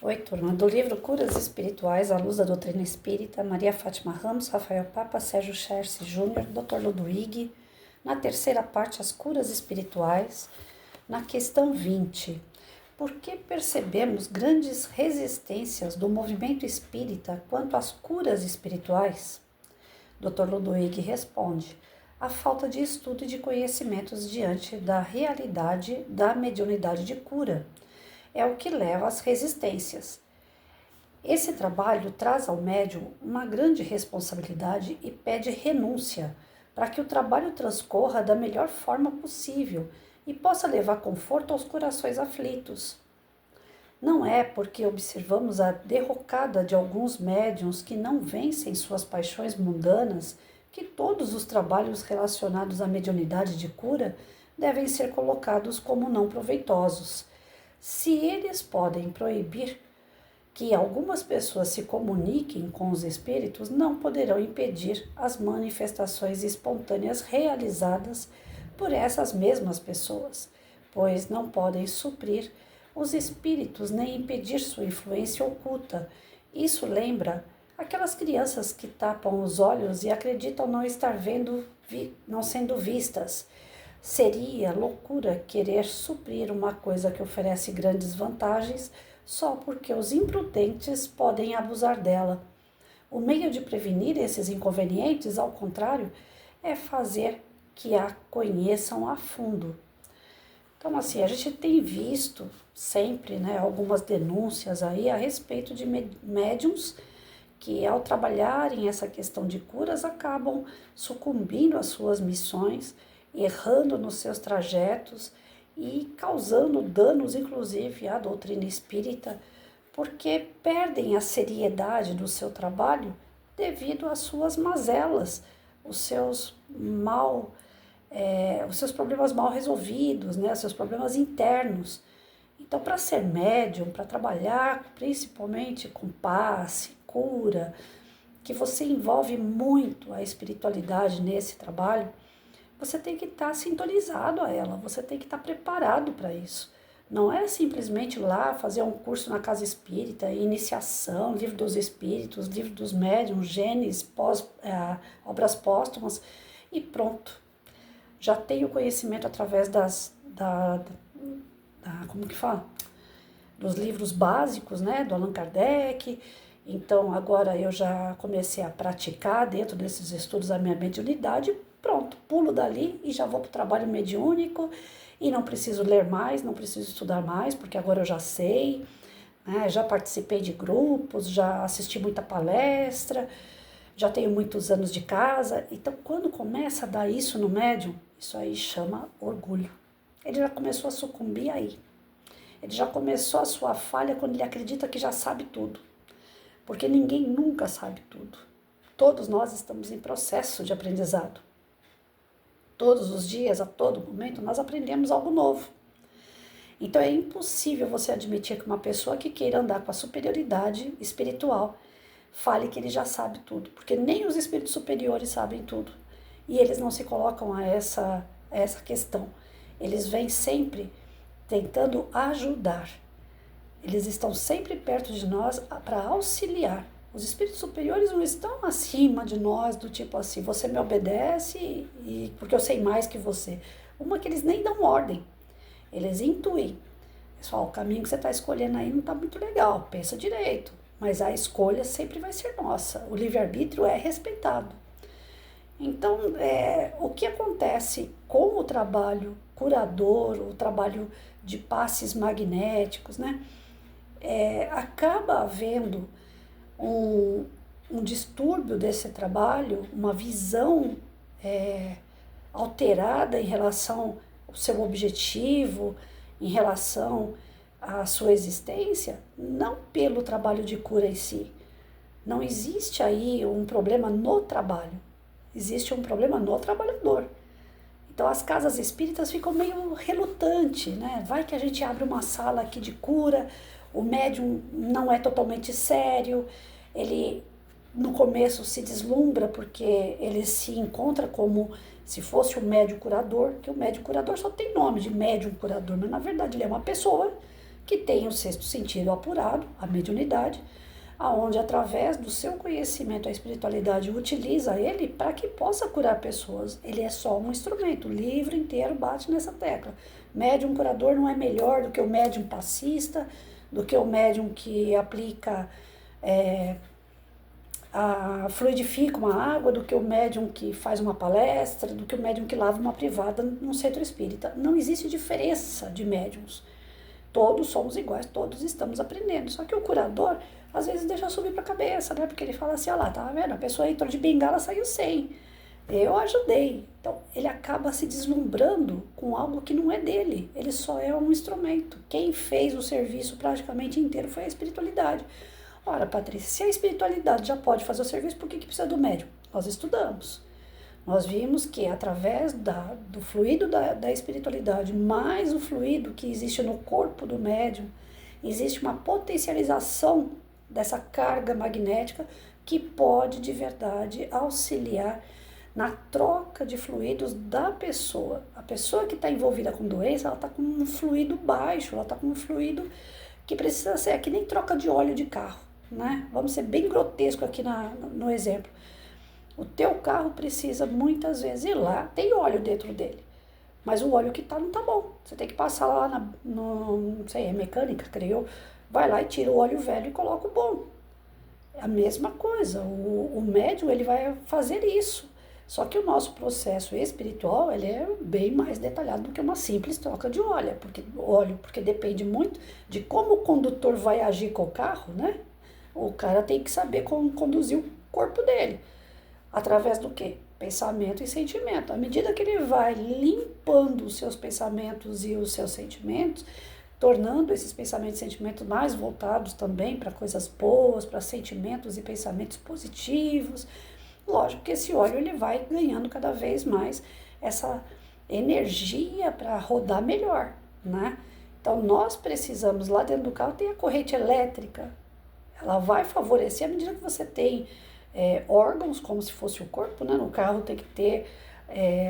Oi, turma. Do livro Curas Espirituais, à luz da doutrina espírita, Maria Fátima Ramos, Rafael Papa, Sérgio Cherce Júnior, Dr. Ludwig, na terceira parte, as curas espirituais, na questão 20. Por que percebemos grandes resistências do movimento espírita quanto às curas espirituais? Dr. Ludwig responde: a falta de estudo e de conhecimentos diante da realidade da mediunidade de cura é o que leva às resistências. Esse trabalho traz ao médium uma grande responsabilidade e pede renúncia para que o trabalho transcorra da melhor forma possível e possa levar conforto aos corações aflitos. Não é porque observamos a derrocada de alguns médiuns que não vencem suas paixões mundanas que todos os trabalhos relacionados à mediunidade de cura devem ser colocados como não proveitosos. Se eles podem proibir que algumas pessoas se comuniquem com os espíritos, não poderão impedir as manifestações espontâneas realizadas por essas mesmas pessoas, pois não podem suprir os espíritos nem impedir sua influência oculta. Isso lembra aquelas crianças que tapam os olhos e acreditam não estar vendo, não sendo vistas. Seria loucura querer suprir uma coisa que oferece grandes vantagens só porque os imprudentes podem abusar dela. O meio de prevenir esses inconvenientes, ao contrário, é fazer que a conheçam a fundo. Então, assim, a gente tem visto sempre, algumas denúncias aí a respeito de médiums que, ao trabalharem essa questão de curas, acabam sucumbindo às suas missões, errando nos seus trajetos e causando danos, inclusive, à doutrina espírita, porque perdem a seriedade do seu trabalho devido às suas mazelas, os seus problemas mal resolvidos, os seus problemas internos. Então, para ser médium, para trabalhar principalmente com passe, cura, que você envolve muito a espiritualidade nesse trabalho, você tem que estar sintonizado a ela, você tem que estar preparado para isso. Não é simplesmente ir lá fazer um curso na casa espírita, iniciação, livro dos espíritos, livro dos médiuns, genes, obras póstumas e pronto. Já tenho conhecimento através como que fala? Dos livros básicos, do Allan Kardec. Então agora eu já comecei a praticar dentro desses estudos a minha mediunidade. Pronto, pulo dali e já vou para o trabalho mediúnico e não preciso ler mais, não preciso estudar mais, porque agora eu já sei, já participei de grupos, já assisti muita palestra, já tenho muitos anos de casa. Então, quando começa a dar isso no médium, isso aí chama orgulho. Ele já começou a sucumbir aí. Ele já começou a sua falha quando ele acredita que já sabe tudo. Porque ninguém nunca sabe tudo. Todos nós estamos em processo de aprendizado. Todos os dias, a todo momento, nós aprendemos algo novo. Então é impossível você admitir que uma pessoa que queira andar com a superioridade espiritual fale que ele já sabe tudo, porque nem os espíritos superiores sabem tudo. E eles não se colocam a essa questão. Eles vêm sempre tentando ajudar. Eles estão sempre perto de nós para auxiliar. Os espíritos superiores não estão acima de nós, do tipo assim, você me obedece porque eu sei mais que você. Uma que eles nem dão ordem, eles intuem. Pessoal, o caminho que você está escolhendo aí não está muito legal, pensa direito. Mas a escolha sempre vai ser nossa, o livre-arbítrio é respeitado. Então, o que acontece com o trabalho curador, o trabalho de passes magnéticos, acaba havendo um distúrbio desse trabalho, uma visão alterada em relação ao seu objetivo, em relação à sua existência, não pelo trabalho de cura em si. Não existe aí um problema no trabalho, existe um problema no trabalhador. Então as casas espíritas ficam meio relutantes, Vai que a gente abre uma sala aqui de cura, o médium não é totalmente sério, ele no começo se deslumbra porque ele se encontra como se fosse um médium curador, que o médium curador só tem nome de médium curador, mas na verdade ele é uma pessoa que tem o sexto sentido apurado, a mediunidade, aonde através do seu conhecimento a espiritualidade utiliza ele para que possa curar pessoas. Ele é só um instrumento, o livro inteiro bate nessa tecla. Médium curador não é melhor do que o médium passista, do que o médium que aplica, fluidifica uma água, do que o médium que faz uma palestra, do que o médium que lava uma privada num centro espírita. Não existe diferença de médiums. Todos somos iguais, todos estamos aprendendo. Só que o curador, às vezes, deixa subir para a cabeça, né? Porque ele fala assim, olha lá, tá vendo? A pessoa entrou de bengala, saiu sem. Eu ajudei. Então, ele acaba se deslumbrando com algo que não é dele. Ele só é um instrumento. Quem fez o serviço praticamente inteiro foi a espiritualidade. Ora, Patrícia, se a espiritualidade já pode fazer o serviço, por que precisa do médium? Nós estudamos. Nós vimos que através do fluido da espiritualidade, mais o fluido que existe no corpo do médium, existe uma potencialização dessa carga magnética que pode de verdade auxiliar na troca de fluidos da pessoa. A pessoa que está envolvida com doença, ela está com um fluido baixo, ela está com um fluido que precisa ser, é que nem troca de óleo de carro, né? Vamos ser bem grotesco aqui no exemplo. O teu carro precisa muitas vezes ir lá, tem óleo dentro dele, mas o óleo que tá não tá bom. Você tem que passar lá não sei, é mecânica, creio, vai lá e tira o óleo velho e coloca o bom. É a mesma coisa, o médium ele vai fazer isso. Só que o nosso processo espiritual ele é bem mais detalhado do que uma simples troca de óleo, porque depende muito de como o condutor vai agir com o carro, né? O cara tem que saber como conduzir o corpo dele. Através do quê? Pensamento e sentimento. À medida que ele vai limpando os seus pensamentos e os seus sentimentos, tornando esses pensamentos e sentimentos mais voltados também para coisas boas, para sentimentos e pensamentos positivos, lógico que esse óleo ele vai ganhando cada vez mais essa energia para rodar melhor, né? Então nós precisamos, lá dentro do carro tem a corrente elétrica, ela vai favorecer à medida que você tem órgãos como se fosse o corpo, né? No carro tem que ter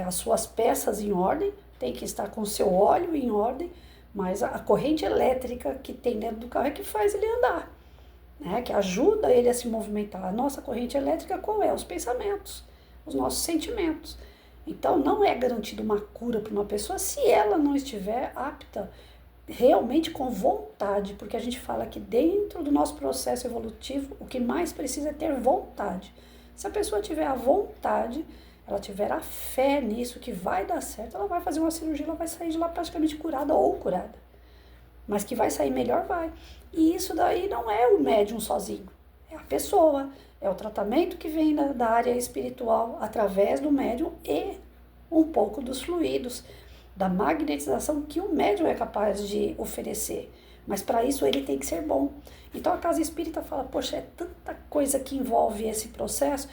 as suas peças em ordem, tem que estar com o seu óleo em ordem, mas a corrente elétrica que tem dentro do carro é que faz ele andar, né? Que ajuda ele a se movimentar. A nossa corrente elétrica qual é? Os pensamentos, os nossos sentimentos. Então não é garantido uma cura para uma pessoa se ela não estiver apta realmente com vontade, porque a gente fala que dentro do nosso processo evolutivo, o que mais precisa é ter vontade. Se a pessoa tiver a vontade, ela tiver a fé nisso, que vai dar certo, ela vai fazer uma cirurgia, ela vai sair de lá praticamente curada ou curada. Mas que vai sair melhor, vai. E isso daí não é o médium sozinho, é a pessoa, é o tratamento que vem da área espiritual através do médium e um pouco dos fluidos, da magnetização que o médium é capaz de oferecer. Mas para isso ele tem que ser bom. Então a casa espírita fala, poxa, é tanta coisa que envolve esse processo,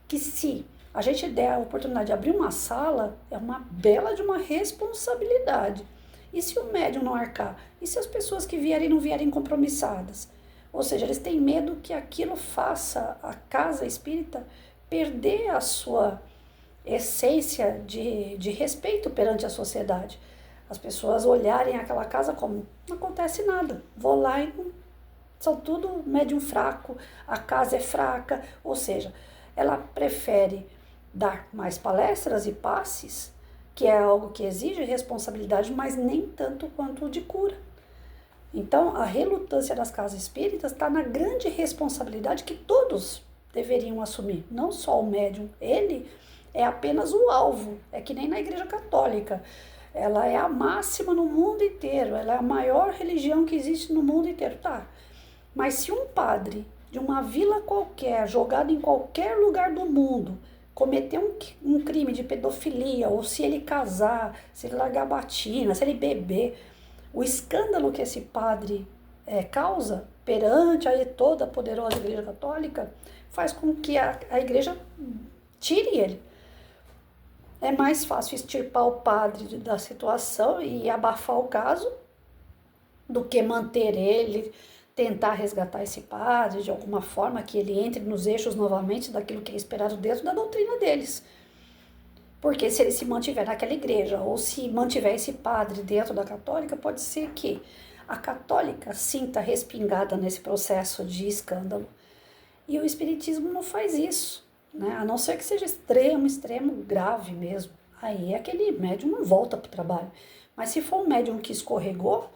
que se a gente der a oportunidade de abrir uma sala, é uma bela de uma responsabilidade. E se o médium não arcar? E se as pessoas que vierem não vierem compromissadas? Ou seja, eles têm medo que aquilo faça a casa espírita perder a sua essência de respeito perante a sociedade. As pessoas olharem aquela casa como não acontece nada, vou lá e são tudo médium fraco, a casa é fraca, ou seja, ela prefere dar mais palestras e passes, que é algo que exige responsabilidade, mas nem tanto quanto o de cura. Então, a relutância das casas espíritas está na grande responsabilidade que todos deveriam assumir, não só o médium, ele é apenas o alvo, é que nem na Igreja Católica. Ela é a máxima no mundo inteiro, ela é a maior religião que existe no mundo inteiro, tá? Mas se um padre de uma vila qualquer, jogado em qualquer lugar do mundo, cometer um crime de pedofilia, ou se ele casar, se ele largar a batina, se ele beber, o escândalo que esse padre causa perante a toda a poderosa Igreja Católica faz com que a Igreja tire ele. É mais fácil extirpar o padre da situação e abafar o caso do que manter ele, tentar resgatar esse padre de alguma forma, que ele entre nos eixos novamente daquilo que é esperado dentro da doutrina deles. Porque se ele se mantiver naquela igreja ou se mantiver esse padre dentro da católica, pode ser que a católica sinta respingada nesse processo de escândalo. E o espiritismo não faz isso, né? A não ser que seja extremo grave mesmo. Aí aquele médium não volta para o trabalho. Mas se for um médium que escorregou,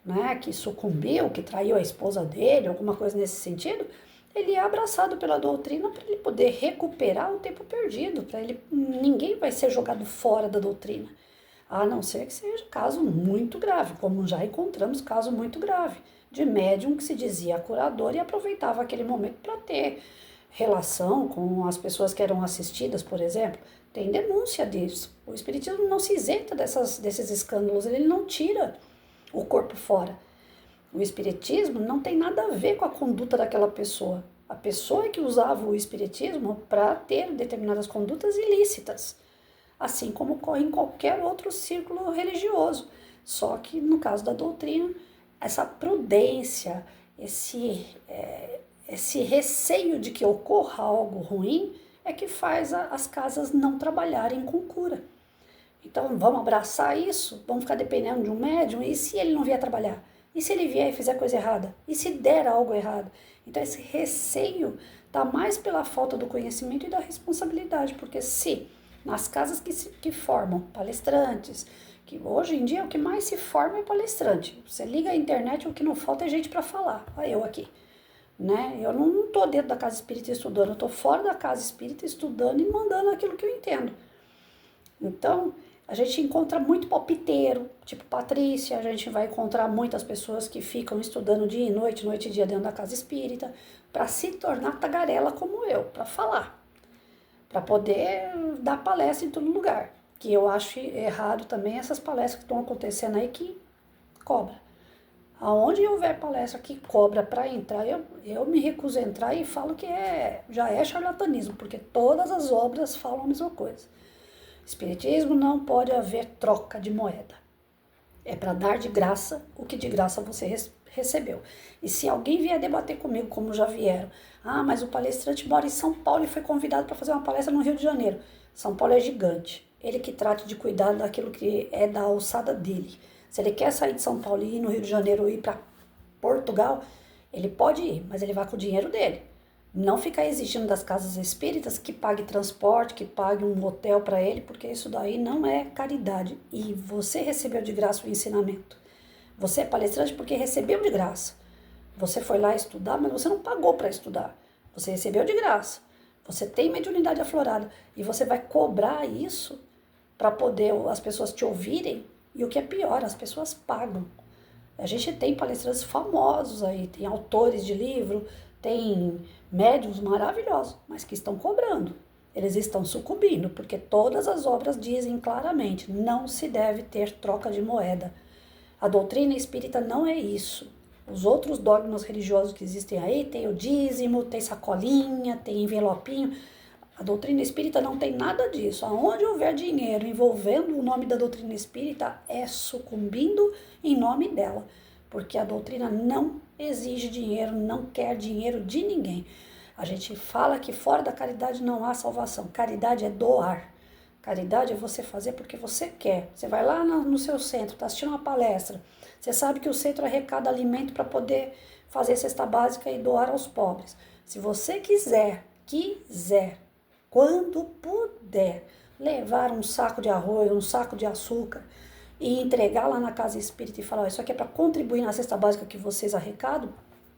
né, que sucumbiu, que traiu a esposa dele, alguma coisa nesse sentido, ele é abraçado pela doutrina para ele poder recuperar o tempo perdido, para ele, ninguém vai ser jogado fora da doutrina, a não ser que seja caso muito grave, como já encontramos caso muito grave, de médium que se dizia curador e aproveitava aquele momento para ter relação com as pessoas que eram assistidas, por exemplo. Tem denúncia disso. O espiritismo não se isenta desses escândalos, ele não tira o corpo fora. O espiritismo não tem nada a ver com a conduta daquela pessoa. A pessoa é que usava o espiritismo para ter determinadas condutas ilícitas, assim como ocorre em qualquer outro círculo religioso. Só que no caso da doutrina, essa prudência, esse receio de que ocorra algo ruim é que faz as casas não trabalharem com cura. Então vamos abraçar isso, vamos ficar dependendo de um médium, e se ele não vier trabalhar? E se ele vier e fizer coisa errada? E se der algo errado? Então esse receio está mais pela falta do conhecimento e da responsabilidade, porque se nas casas que formam palestrantes, que hoje em dia o que mais se forma é palestrante, você liga a internet, o que não falta é gente para falar, olha eu aqui. Né? Eu não estou dentro da casa espírita estudando, eu estou fora da casa espírita estudando e mandando aquilo que eu entendo. Então, a gente encontra muito palpiteiro, tipo Patrícia, a gente vai encontrar muitas pessoas que ficam estudando dia e noite e dia dentro da casa espírita, para se tornar tagarela como eu, para falar, para poder dar palestra em todo lugar. Que eu acho errado também essas palestras que estão acontecendo aí que cobra. Aonde houver palestra que cobra para entrar, eu me recuso a entrar e falo que já é charlatanismo, porque todas as obras falam a mesma coisa. Espiritismo não pode haver troca de moeda. É para dar de graça o que de graça você recebeu. E se alguém vier debater comigo, como já vieram, mas o palestrante mora em São Paulo e foi convidado para fazer uma palestra no Rio de Janeiro. São Paulo é gigante. Ele que trate de cuidar daquilo que é da alçada dele. Se ele quer sair de São Paulo e ir no Rio de Janeiro ou ir para Portugal, ele pode ir, mas ele vai com o dinheiro dele. Não ficar exigindo das casas espíritas que pague transporte, que pague um hotel para ele, porque isso daí não é caridade. E você recebeu de graça o ensinamento. Você é palestrante porque recebeu de graça. Você foi lá estudar, mas você não pagou para estudar. Você recebeu de graça. Você tem mediunidade aflorada. E você vai cobrar isso para poder as pessoas te ouvirem. E o que é pior, as pessoas pagam. A gente tem palestrantes famosos aí, tem autores de livro, tem médiuns maravilhosos, mas que estão cobrando. Eles estão sucumbindo, porque todas as obras dizem claramente, não se deve ter troca de moeda. A doutrina espírita não é isso. Os outros dogmas religiosos que existem aí, tem o dízimo, tem sacolinha, tem envelopinho. A doutrina espírita não tem nada disso. Aonde houver dinheiro envolvendo o nome da doutrina espírita, é sucumbindo em nome dela. Porque a doutrina não exige dinheiro, não quer dinheiro de ninguém. A gente fala que fora da caridade não há salvação. Caridade é doar. Caridade é você fazer porque você quer. Você vai lá no seu centro, está assistindo uma palestra. Você sabe que o centro arrecada alimento para poder fazer cesta básica e doar aos pobres. Se você quiser, quando puder, levar um saco de arroz, um saco de açúcar e entregar lá na casa espírita e falar, isso aqui é para contribuir na cesta básica que vocês arrecadam,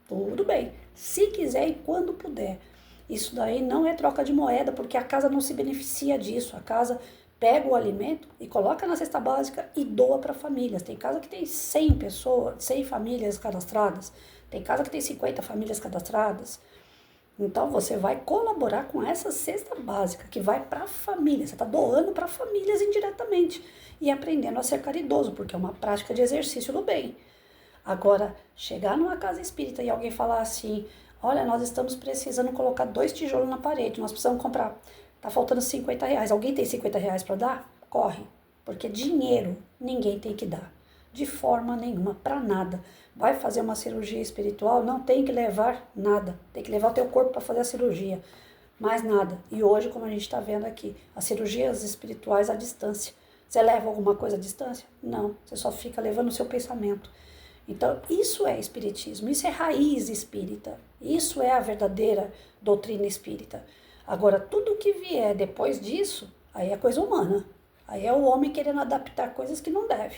tudo bem. Se quiser e quando puder. Isso daí não é troca de moeda, porque a casa não se beneficia disso. A casa pega o alimento e coloca na cesta básica e doa para famílias. Tem casa que tem 100 pessoas, 100 famílias cadastradas. Tem casa que tem 50 famílias cadastradas. Então você vai colaborar com essa cesta básica que vai para a família. Você está doando para famílias indiretamente e aprendendo a ser caridoso, porque é uma prática de exercício do bem. Agora, chegar numa casa espírita e alguém falar assim, olha, nós estamos precisando colocar 2 tijolos na parede, nós precisamos comprar, tá faltando R$50. Alguém tem R$50 para dar? Corre, porque dinheiro ninguém tem que dar, de forma nenhuma, para nada. Vai fazer uma cirurgia espiritual, não tem que levar nada, tem que levar o teu corpo para fazer a cirurgia, mais nada. E hoje, como a gente está vendo aqui, as cirurgias espirituais à distância. Você leva alguma coisa à distância? Não, você só fica levando o seu pensamento. Então, isso é espiritismo, isso é raiz espírita, isso é a verdadeira doutrina espírita. Agora, tudo que vier depois disso, aí é coisa humana. Aí é o homem querendo adaptar coisas que não deve.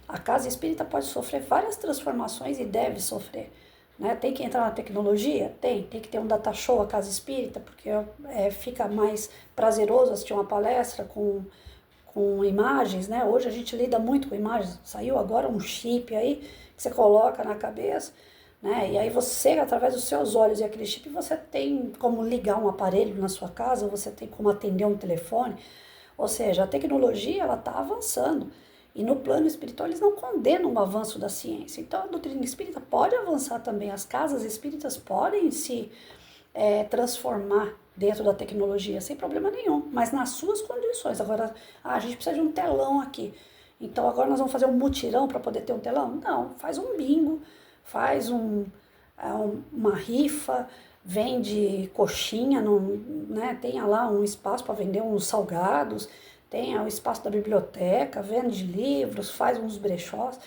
A casa espírita pode sofrer várias transformações e deve sofrer. Né? Tem que entrar na tecnologia? Tem que ter um data show a casa espírita, porque fica mais prazeroso assistir uma palestra com imagens, né? Hoje a gente lida muito com imagens. Saiu agora um chip aí que você coloca na cabeça, né? E aí você, através dos seus olhos e aquele chip, você tem como ligar um aparelho na sua casa, você tem como atender um telefone. Ou seja, a tecnologia ela está avançando. E no plano espiritual eles não condenam o avanço da ciência. Então a doutrina espírita pode avançar também. As casas espíritas podem se transformar dentro da tecnologia sem problema nenhum, mas nas suas condições. Agora, a gente precisa de um telão aqui. Então agora nós vamos fazer um mutirão para poder ter um telão? Não, faz um bingo, faz uma rifa, vende coxinha, né? Tenha lá um espaço para vender uns salgados, tenha o espaço da biblioteca, vende livros, faz uns brechós.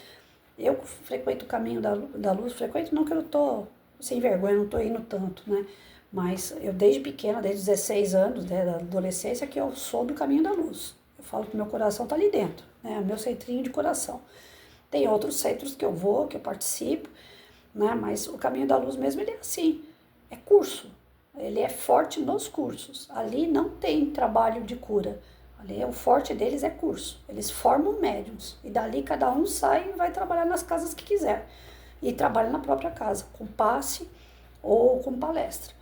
Eu frequento o caminho da luz, frequento não que eu tô sem vergonha, não tô indo tanto, né? Mas eu desde pequena, desde 16 anos, né, da adolescência, que eu sou do caminho da luz. Eu falo que meu coração tá ali dentro, né? O meu centrinho de coração. Tem outros centros que eu vou, que eu participo, né? Mas o caminho da luz mesmo, ele é assim, é curso. Ele é forte nos cursos. Ali não tem trabalho de cura. Ali o forte deles é curso. Eles formam médiums. E dali cada um sai e vai trabalhar nas casas que quiser. E trabalha na própria casa, com passe ou com palestra.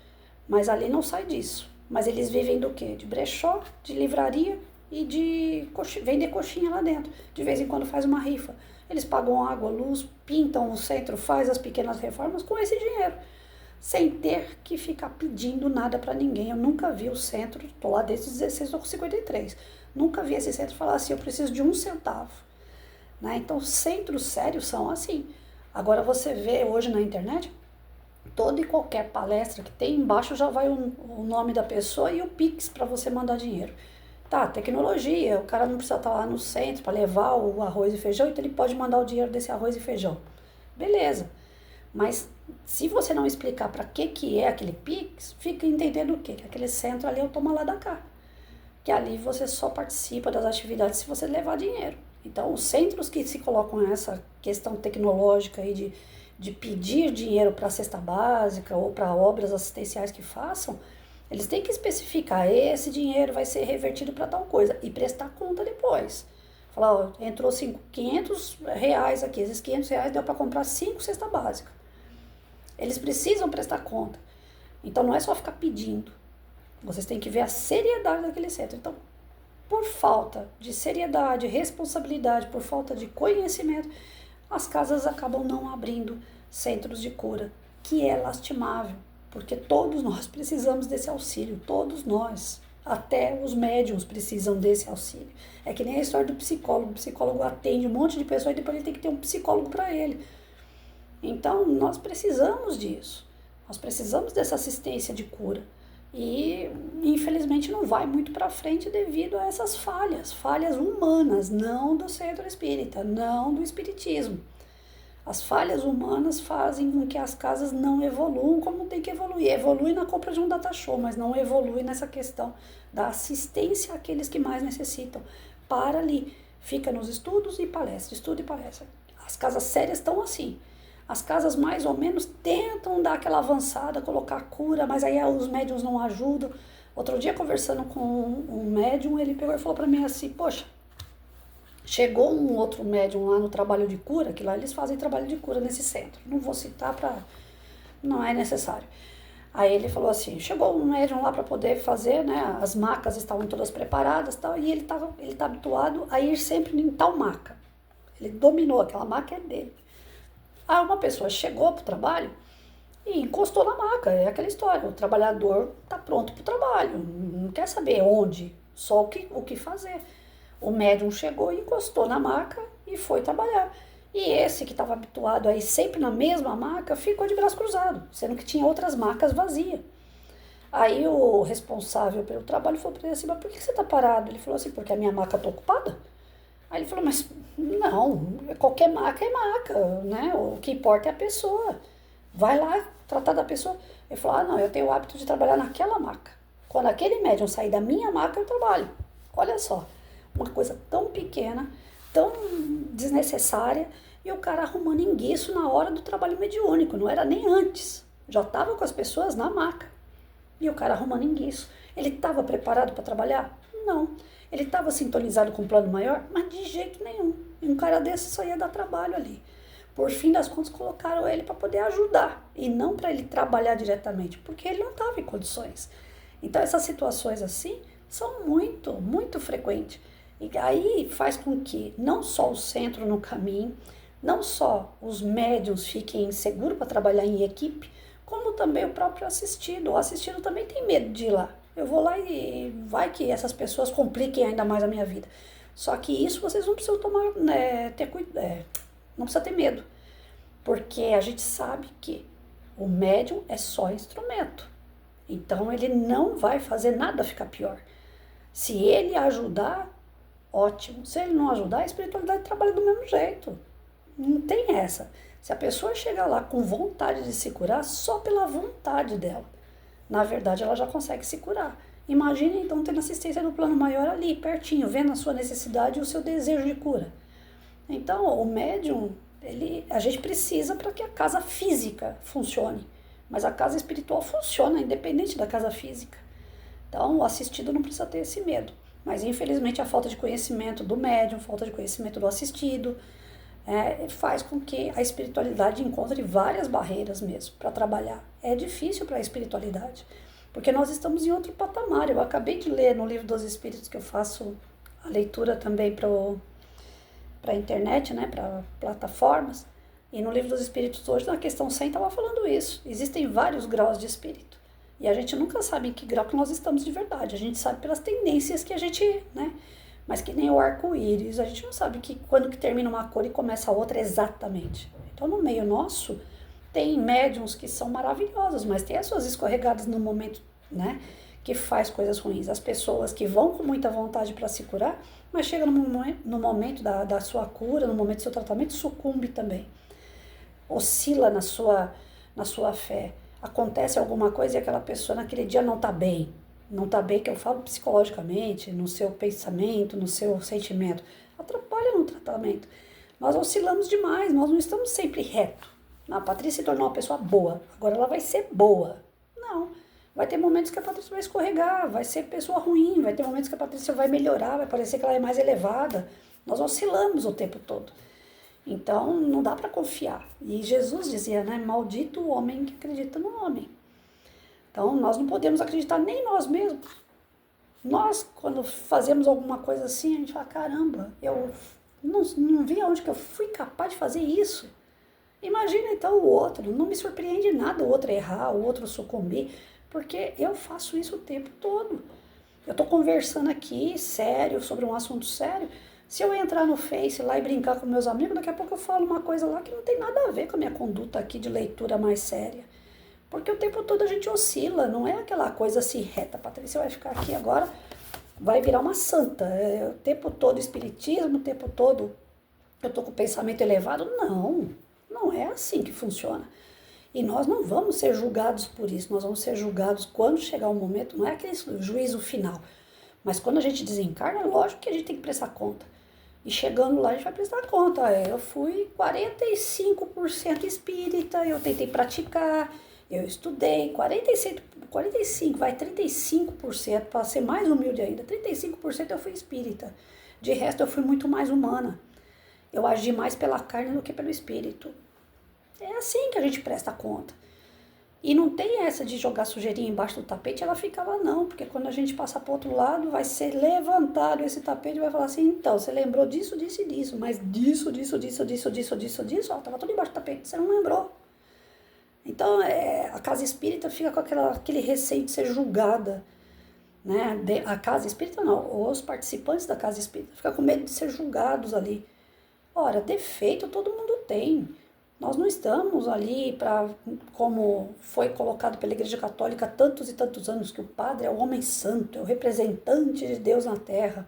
Mas ali não sai disso. Mas eles vivem do quê? De brechó, de livraria e de vender coxinha lá dentro. De vez em quando faz uma rifa. Eles pagam água, luz, pintam o centro, faz as pequenas reformas com esse dinheiro. Sem ter que ficar pedindo nada para ninguém. Eu nunca vi o centro, estou lá desde os 16, estou com 53. Nunca vi esse centro falar assim, eu preciso de 1 centavo. Né? Então, centros sérios são assim. Agora você vê hoje na internet, toda e qualquer palestra que tem, embaixo já vai o nome da pessoa e o Pix para você mandar dinheiro. Tá, tecnologia, o cara não precisa estar lá no centro para levar o arroz e feijão, então ele pode mandar o dinheiro desse arroz e feijão. Beleza. Mas se você não explicar para que é aquele Pix, fica entendendo o quê? Que aquele centro ali é o toma lá da cá. Que ali você só participa das atividades se você levar dinheiro. Então, os centros que se colocam nessa questão tecnológica aí de pedir dinheiro para a cesta básica ou para obras assistenciais que façam, eles têm que especificar, esse dinheiro vai ser revertido para tal coisa e prestar conta depois. Falar, ó, entrou R$500 aqui, esses R$500 deu para comprar 5 cestas básicas. Eles precisam prestar conta. Então não é só ficar pedindo. Vocês têm que ver a seriedade daquele centro. Então, por falta de seriedade, responsabilidade, por falta de conhecimento, as casas acabam não abrindo centros de cura, que é lastimável, porque todos nós precisamos desse auxílio, todos nós. Até os médiums precisam desse auxílio. É que nem a história do psicólogo. O psicólogo atende um monte de pessoas e depois ele tem que ter um psicólogo para ele. Então, nós precisamos disso. Nós precisamos dessa assistência de cura. E, infelizmente, não vai muito para frente devido a essas falhas humanas, não do centro espírita, não do espiritismo. As falhas humanas fazem com que as casas não evoluam como tem que evoluir. Evolui na compra de um data show, mas não evolui nessa questão da assistência àqueles que mais necessitam. Para ali, fica nos estudos e palestra, estudo e palestra. As casas sérias estão assim. As casas mais ou menos tentam dar aquela avançada, colocar cura, mas aí os médiums não ajudam. Outro dia, conversando com um médium, ele pegou e falou para mim assim, poxa, chegou um outro médium lá no trabalho de cura, que lá eles fazem trabalho de cura nesse centro. Não vou citar não é necessário. Aí ele falou assim, chegou um médium lá para poder fazer, né, as macas estavam todas preparadas tal, e ele tá habituado a ir sempre em tal maca. Ele dominou, aquela maca é dele. Aí uma pessoa chegou pro trabalho e encostou na maca, é aquela história, o trabalhador tá pronto pro trabalho, não quer saber onde, só o que fazer. O médium chegou e encostou na maca e foi trabalhar. E esse que estava habituado a ir sempre na mesma maca ficou de braço cruzado, sendo que tinha outras macas vazias. Aí o responsável pelo trabalho falou para ele assim, mas por que você está parado? Ele falou assim, porque a minha maca está ocupada. Aí ele falou, mas não, qualquer maca é maca, né? O que importa é a pessoa. Vai lá tratar da pessoa. Ele falou, não, eu tenho o hábito de trabalhar naquela maca. Quando aquele médium sair da minha maca, eu trabalho. Olha só, uma coisa tão pequena, tão desnecessária, e o cara arrumando enguiço na hora do trabalho mediúnico, não era nem antes. Já estava com as pessoas na maca. E o cara arrumando enguiço. Ele estava preparado para trabalhar? Não. Ele estava sintonizado com um plano maior? Mas de jeito nenhum. E um cara desse só ia dar trabalho ali. Por fim das contas, colocaram ele para poder ajudar e não para ele trabalhar diretamente, porque ele não estava em condições. Então, essas situações assim são muito, muito frequentes. E aí faz com que não só o centro no caminho, não só os médiuns fiquem seguros para trabalhar em equipe, como também o próprio assistido. O assistido também tem medo de ir lá. Eu vou lá e vai que essas pessoas compliquem ainda mais a minha vida. Só que isso vocês não precisam tomar, né, ter cuidado, não precisa ter medo, porque a gente sabe que o médium é só instrumento. Então ele não vai fazer nada ficar pior. Se ele ajudar, ótimo. Se ele não ajudar, a espiritualidade trabalha do mesmo jeito. Não tem essa. Se a pessoa chegar lá com vontade de se curar, só pela vontade dela, na verdade ela já consegue se curar. Imagine então tendo assistência do plano maior ali, pertinho, vendo a sua necessidade e o seu desejo de cura. Então, o médium, a gente precisa para que a casa física funcione. Mas a casa espiritual funciona independente da casa física. Então, o assistido não precisa ter esse medo. Mas, infelizmente, a falta de conhecimento do médium, falta de conhecimento do assistido, faz com que a espiritualidade encontre várias barreiras mesmo para trabalhar. É difícil para a espiritualidade, porque nós estamos em outro patamar. Eu acabei de ler no Livro dos Espíritos, que eu faço a leitura também para a internet, né, para plataformas, e no Livro dos Espíritos hoje, na questão 100, estava falando isso. Existem vários graus de espírito. E a gente nunca sabe em que grau que nós estamos de verdade. A gente sabe pelas tendências que a gente, né? Mas que nem o arco-íris, a gente não sabe que quando que termina uma cor e começa a outra exatamente. Então, no meio nosso, tem médiums que são maravilhosos, mas tem as suas escorregadas no momento, né? Que faz coisas ruins. As pessoas que vão com muita vontade para se curar, mas chega no momento da sua cura, no momento do seu tratamento, sucumbe também. Oscila na sua fé. Acontece alguma coisa e aquela pessoa naquele dia não está bem. Não está bem, que eu falo psicologicamente, no seu pensamento, no seu sentimento. Atrapalha no tratamento. Nós oscilamos demais, nós não estamos sempre reto. A Patrícia se tornou uma pessoa boa, agora ela vai ser boa. Não. Vai ter momentos que a Patrícia vai escorregar, vai ser pessoa ruim, vai ter momentos que a Patrícia vai melhorar, vai parecer que ela é mais elevada. Nós oscilamos o tempo todo. Então, não dá para confiar. E Jesus dizia, né? Maldito o homem que acredita no homem. Então, nós não podemos acreditar nem nós mesmos. Nós, quando fazemos alguma coisa assim, a gente fala, caramba, eu não vi aonde que eu fui capaz de fazer isso. Imagina então o outro, não me surpreende nada o outro errar, o outro sucumbir, porque eu faço isso o tempo todo. Eu estou conversando aqui, sério, sobre um assunto sério. Se eu entrar no Face lá e brincar com meus amigos, daqui a pouco eu falo uma coisa lá que não tem nada a ver com a minha conduta aqui de leitura mais séria. Porque o tempo todo a gente oscila, não é aquela coisa assim reta. Patrícia vai ficar aqui agora, vai virar uma santa. O tempo todo espiritismo, o tempo todo eu estou com o pensamento elevado. Não, não é assim que funciona. E nós não vamos ser julgados por isso, nós vamos ser julgados quando chegar o momento, não é aquele juízo final. Mas quando a gente desencarna, lógico que a gente tem que prestar conta. E chegando lá, a gente vai prestar conta. Eu fui 45% espírita, eu tentei praticar, eu estudei, 45, vai 35%, para ser mais humilde ainda, 35% eu fui espírita. De resto, eu fui muito mais humana. Eu agi mais pela carne do que pelo espírito. É assim que a gente presta conta. E não tem essa de jogar sujeirinha embaixo do tapete, ela ficava não, porque quando a gente passar para o outro lado, vai ser levantado esse tapete e vai falar assim, então, você lembrou disso, disso e disso, mas disso, ó, tava tudo embaixo do tapete, você não lembrou. Então, a casa espírita fica com aquele receio de ser julgada, né? A casa espírita não, os participantes da casa espírita ficam com medo de ser julgados ali. Ora, defeito todo mundo tem. Nós não estamos ali para, como foi colocado pela Igreja Católica há tantos e tantos anos, que o padre é o homem santo, é o representante de Deus na Terra.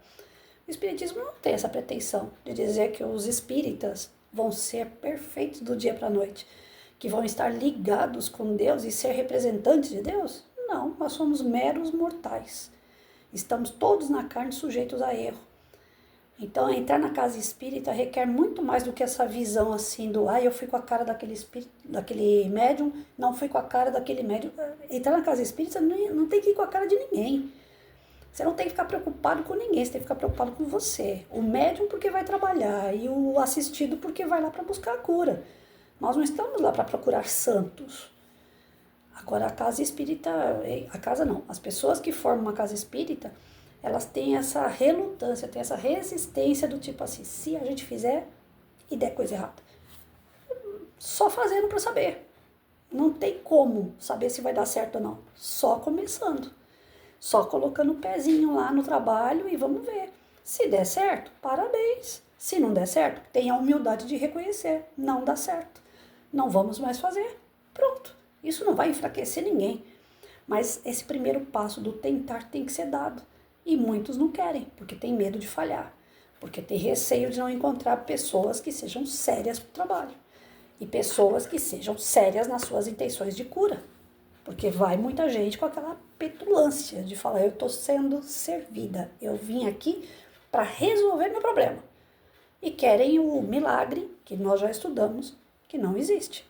O Espiritismo não tem essa pretensão de dizer que os espíritas vão ser perfeitos do dia para a noite, que vão estar ligados com Deus e ser representantes de Deus. Não, nós somos meros mortais. Estamos todos na carne sujeitos a erro. Então, entrar na casa espírita requer muito mais do que essa visão assim do eu fui com a cara daquele espírito, daquele médium, não fui com a cara daquele médium. Entrar na casa espírita não tem que ir com a cara de ninguém. Você não tem que ficar preocupado com ninguém, você tem que ficar preocupado com você. O médium porque vai trabalhar e o assistido porque vai lá para buscar a cura. Nós não estamos lá para procurar santos. Agora, a casa espírita, a casa não, as pessoas que formam uma casa espírita, elas têm essa relutância, têm essa resistência do tipo assim, se a gente fizer e der coisa errada. Só fazendo para saber. Não tem como saber se vai dar certo ou não. Só começando. Só colocando o pezinho lá no trabalho e vamos ver. Se der certo, parabéns. Se não der certo, tenha a humildade de reconhecer. Não dá certo. Não vamos mais fazer. Pronto. Isso não vai enfraquecer ninguém. Mas esse primeiro passo do tentar tem que ser dado. E muitos não querem, porque tem medo de falhar. Porque tem receio de não encontrar pessoas que sejam sérias para o trabalho. E pessoas que sejam sérias nas suas intenções de cura. Porque vai muita gente com aquela petulância de falar, eu estou sendo servida, eu vim aqui para resolver meu problema. E querem o milagre, que nós já estudamos, que não existe.